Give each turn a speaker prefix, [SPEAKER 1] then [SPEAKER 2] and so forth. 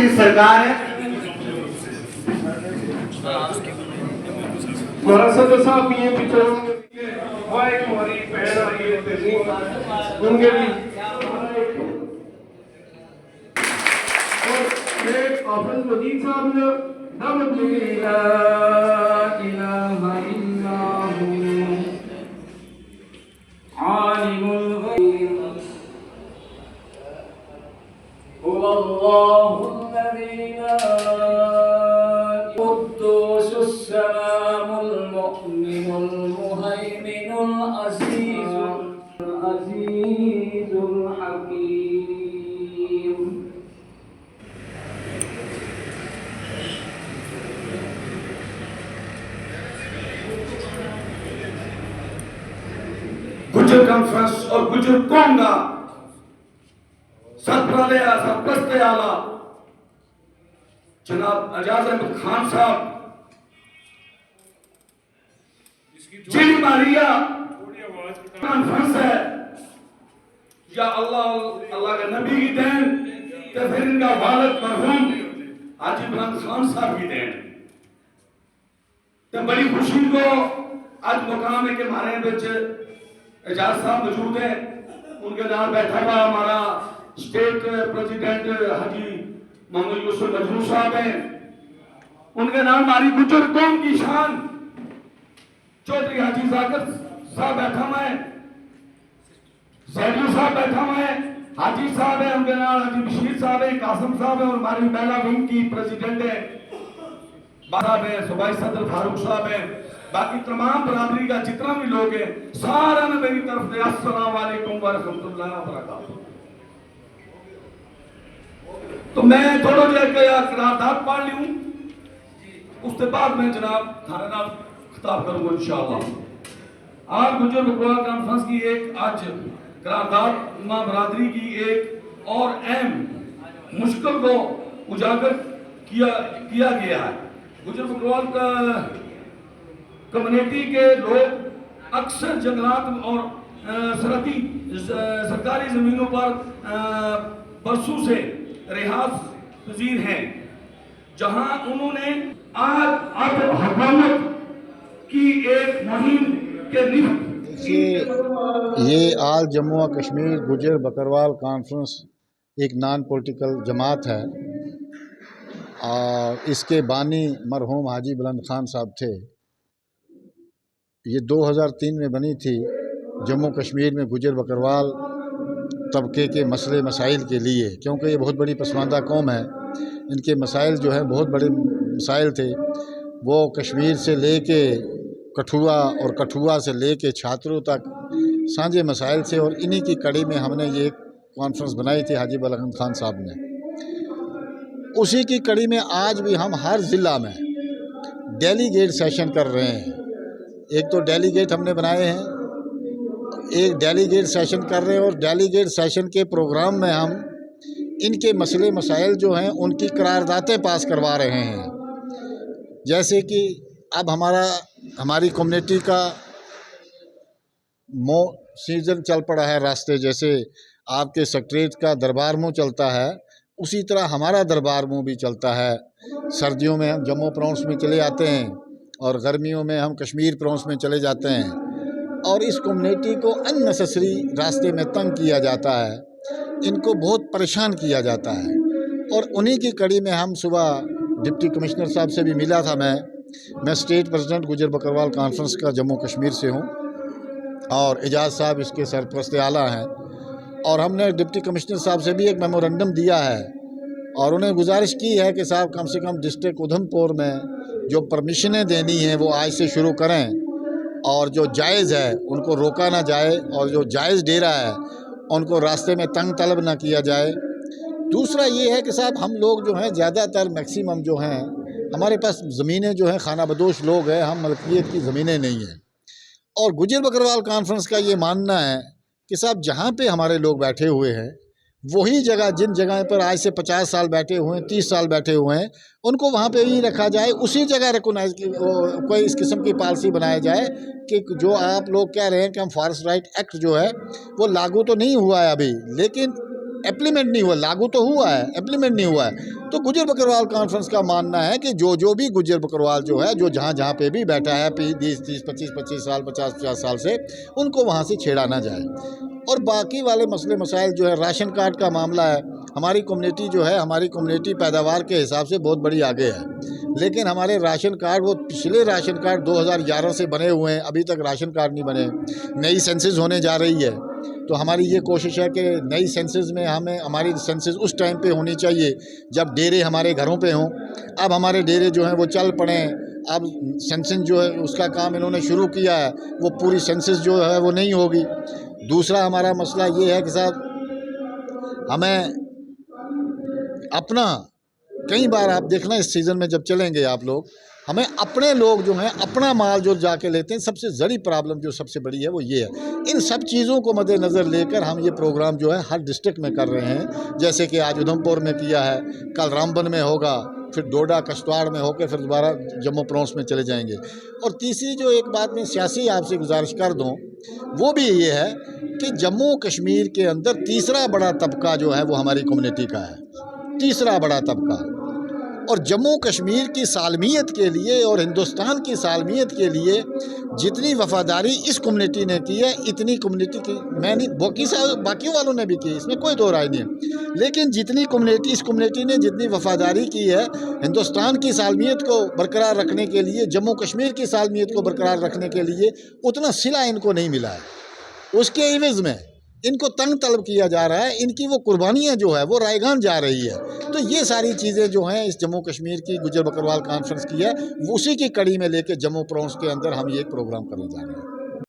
[SPEAKER 1] की सरकार है।
[SPEAKER 2] हमारा सदर साहब भी हैं पीछे, वो एक हमारी बहन आ रही है तहसीन, उनके भी और एक हाफिज मजीद साहब ने दावत दी ला इलाहा इल्लल्लाहु आलिमुल गैब हुवल्लाहुल्लज़ी ला कुद्दूसुस सलामुल मुमिनुल मुहैमिनुल अज़ीज़ुल हकीम।
[SPEAKER 3] गुजर कॉन्फ्रेंस और गुजर कौम का सरपरस्त आला जनाब एजाज अहमद खान साहब जिन मारिया कॉन्फ्रेंस है, या अल्लाह के नबी की देन तो फिर इनका वालिद मरहूम हाजी इमरान खान साहब की देन। तो बड़ी खुशी को आज मुकाम है कि हमारे बिच एजाज साहब मौजूद है, उनके नाल बैठा हुआ हमारा स्टेट प्रेसिडेंट हाजी मोहम्मद यूसुफ मजरू साहब है, उनके नाम हमारी गुजर कौम की शान चौधरी हाजी जाकिर साहब बैठा हुआ है, सैदू साहब बैठा हुआ है, हाजी साहब है, उनके नाम हाजी बशीर साहब है, कासिम साहब है, और हमारी महिला विंग की प्रेसिडेंट है साहब है, सूबाई सदर फारूक साहब है, बाकी तमाम बरादरी का जितना भी लोग हैं सारा ने मेरी तरफ से अस्सलाम वालेकुम व रहमतुल्लाहि व बरकातहू। तो मैं थोड़ा जहा करारदाद पढ़ लूं, उसके बाद मैं जनाब थाने नाल खिताब करूंगा इंशाअल्लाह। आज गुजर बकरवाल कॉन्फ्रेंस की एक आज करारदाद मां बरादरी की एक और अहम मुश्किल को उजागर किया गया है। गुजर बकरवाल का कम्युनिटी के लोग अक्सर जंगलात और सरकारी जमीनों पर बरसों से रिहाज पजीर हैं, जहां उन्होंने आज अब हुकूमत की एक मुहिम के
[SPEAKER 4] ये आल जम्मू और कश्मीर गुजर बकरवाल कॉन्फ्रेंस एक नॉन पॉलिटिकल जमात है और इसके बानी मरहूम हाजी बुलंद खान साहब थे। ये 2003 में बनी थी जम्मू कश्मीर में गुजर बकरवाल तबके के मसले मसाइल के लिए, क्योंकि ये बहुत बड़ी पसमानदा कौम है, इनके मसाइल जो है बहुत बड़े मसाइल थे। वो कश्मीर से ले के कठुआ और कठुआ से ले के छात्रों तक साझे मसाइल थे, और इन्हीं की कड़ी में हमने ये कॉन्फ्रेंस बनाई थी हाजी बुलंद खान साहब ने। उसी की कड़ी में आज भी हम हर ज़िला में डेलीगेट सेशन कर रहे हैं। एक तो डेलीगेट हमने बनाए हैं, एक डेलीगेट सेशन कर रहे हैं, और डेलीगेट सेशन के प्रोग्राम में हम इनके मसले मसाइल जो हैं उनकी करारदातें पास करवा रहे हैं। जैसे कि अब हमारी कम्युनिटी का सीज़न चल पड़ा है रास्ते, जैसे आपके सेक्रेटरीट का दरबार मुँह चलता है, उसी तरह हमारा दरबार मुँह भी चलता है। सर्दियों में हम जम्मू प्रांत में चले जाते हैं और गर्मियों में हम कश्मीर प्रांत में चले जाते हैं, और इस कम्युनिटी को अननेसेसरी रास्ते में तंग किया जाता है, इनको बहुत परेशान किया जाता है। और उन्हीं की कड़ी में हम सुबह डिप्टी कमिश्नर साहब से भी मिला था। मैं स्टेट प्रेसिडेंट गुजर बकरवाल कॉन्फ्रेंस का जम्मू कश्मीर से हूँ, और एजाज साहब इसके सरपरस्त आला हैं, और हमने डिप्टी कमिश्नर साहब से भी एक मेमोरेंडम दिया है और उन्हें गुजारिश की है कि साहब कम से कम डिस्ट्रिक्ट उधमपुर में जो परमिशनें देनी हैं वो आज से शुरू करें, और जो जायज़ है उनको रोका ना जाए, और जो जायज़ डेरा है उनको रास्ते में तंग तलब ना किया जाए। दूसरा ये है कि साहब हम लोग जो हैं ज़्यादातर मैक्सिमम जो हैं हमारे पास ज़मीनें जो हैं खाना बदोश लोग हैं, हम मलकियत की ज़मीनें नहीं हैं। और गुजर बकरवाल कॉन्फ्रेंस का ये मानना है कि साहब जहाँ पे हमारे लोग बैठे हुए हैं वही जगह, जिन जगह पर आज से 50 साल बैठे हुए हैं, 30 साल बैठे हुए हैं, उनको वहाँ पे ही रखा जाए, उसी जगह रिकॉग्नाइज कोई इस किस्म की पॉलिसी बनाया जाए कि जो आप लोग कह रहे हैं कि हम फॉरेस्ट राइट एक्ट जो है वो लागू तो नहीं हुआ है अभी, लेकिन इम्प्लीमेंट नहीं हुआ, लागू तो हुआ है, इम्प्लीमेंट नहीं हुआ है। तो गुजर बकरवाल कॉन्फ्रेंस का मानना है कि जो भी गुजर बकरवाल जो है, जो जहाँ पे भी बैठा है 20-30-25 साल 50 साल से, उनको वहाँ से छेड़ा ना जाए। और बाकी वाले मसले मसाइल जो है, राशन कार्ड का मामला है, हमारी कम्युनिटी जो है, हमारी कम्युनिटी पैदावार के हिसाब से बहुत बड़ी आगे है, लेकिन हमारे राशन कार्ड, वो पिछले राशन कार्ड 2011 से बने हुए हैं, अभी तक राशन कार्ड नहीं बने। नई सेंसस होने जा रही है, तो हमारी ये कोशिश है कि नई सेंसस में हमारी सेंसस उस टाइम पे होनी चाहिए जब डेरे हमारे घरों पे हों। अब हमारे डेरे जो हैं वो चल पड़े, अब सेंसस जो है उसका काम इन्होंने शुरू किया है, वो पूरी सेंसस जो है वो नहीं होगी। दूसरा हमारा मसला ये है कि साहब हमें अपना, कई बार आप देखना इस सीज़न में जब चलेंगे आप लोग, हमें अपने लोग जो हैं अपना माल जो जाके लेते हैं, सबसे बड़ी प्रॉब्लम जो सबसे बड़ी है वो ये है। इन सब चीज़ों को मद्देनज़र लेकर हम ये प्रोग्राम जो है हर डिस्ट्रिक्ट में कर रहे हैं। जैसे कि आज उधमपुर में किया है, कल रामबन में होगा, फिर डोडा कश्तवाड़ में होकर फिर दोबारा जम्मू प्रांत में चले जाएंगे। और तीसरी जो एक बात मैं सियासी आपसे गुजारिश कर दूँ, वो भी ये है कि जम्मू कश्मीर के अंदर तीसरा बड़ा तबका जो है वो हमारी कम्युनिटी का है, तीसरा बड़ा तबका। और जम्मू कश्मीर की सालमियत के लिए और हिंदुस्तान की सालमियत के लिए जितनी वफ़ादारी इस कम्युनिटी ने की है, इतनी कम्युनिटी की मैं नहीं, बाकी वालों ने भी की, इसमें कोई दो राय नहीं है। लेकिन जितनी कम्युनिटी, इस कम्युनिटी ने जितनी वफ़ादारी की है हिंदुस्तान की सालमियत को बरकरार रखने के लिए, जम्मू कश्मीर की सालमियत को बरकरार रखने के लिए, उतना सिला इनको नहीं मिला है। उसके एवज़ में इनको तंग तलब किया जा रहा है, इनकी वो कुर्बानियाँ जो है वो रायगान जा रही है। तो ये सारी चीज़ें जो हैं इस जम्मू कश्मीर की गुजर बकरवाल कॉन्फ्रेंस की है, उसी की कड़ी में लेके जम्मू प्रांत के अंदर हम ये एक प्रोग्राम करने जा रहे हैं।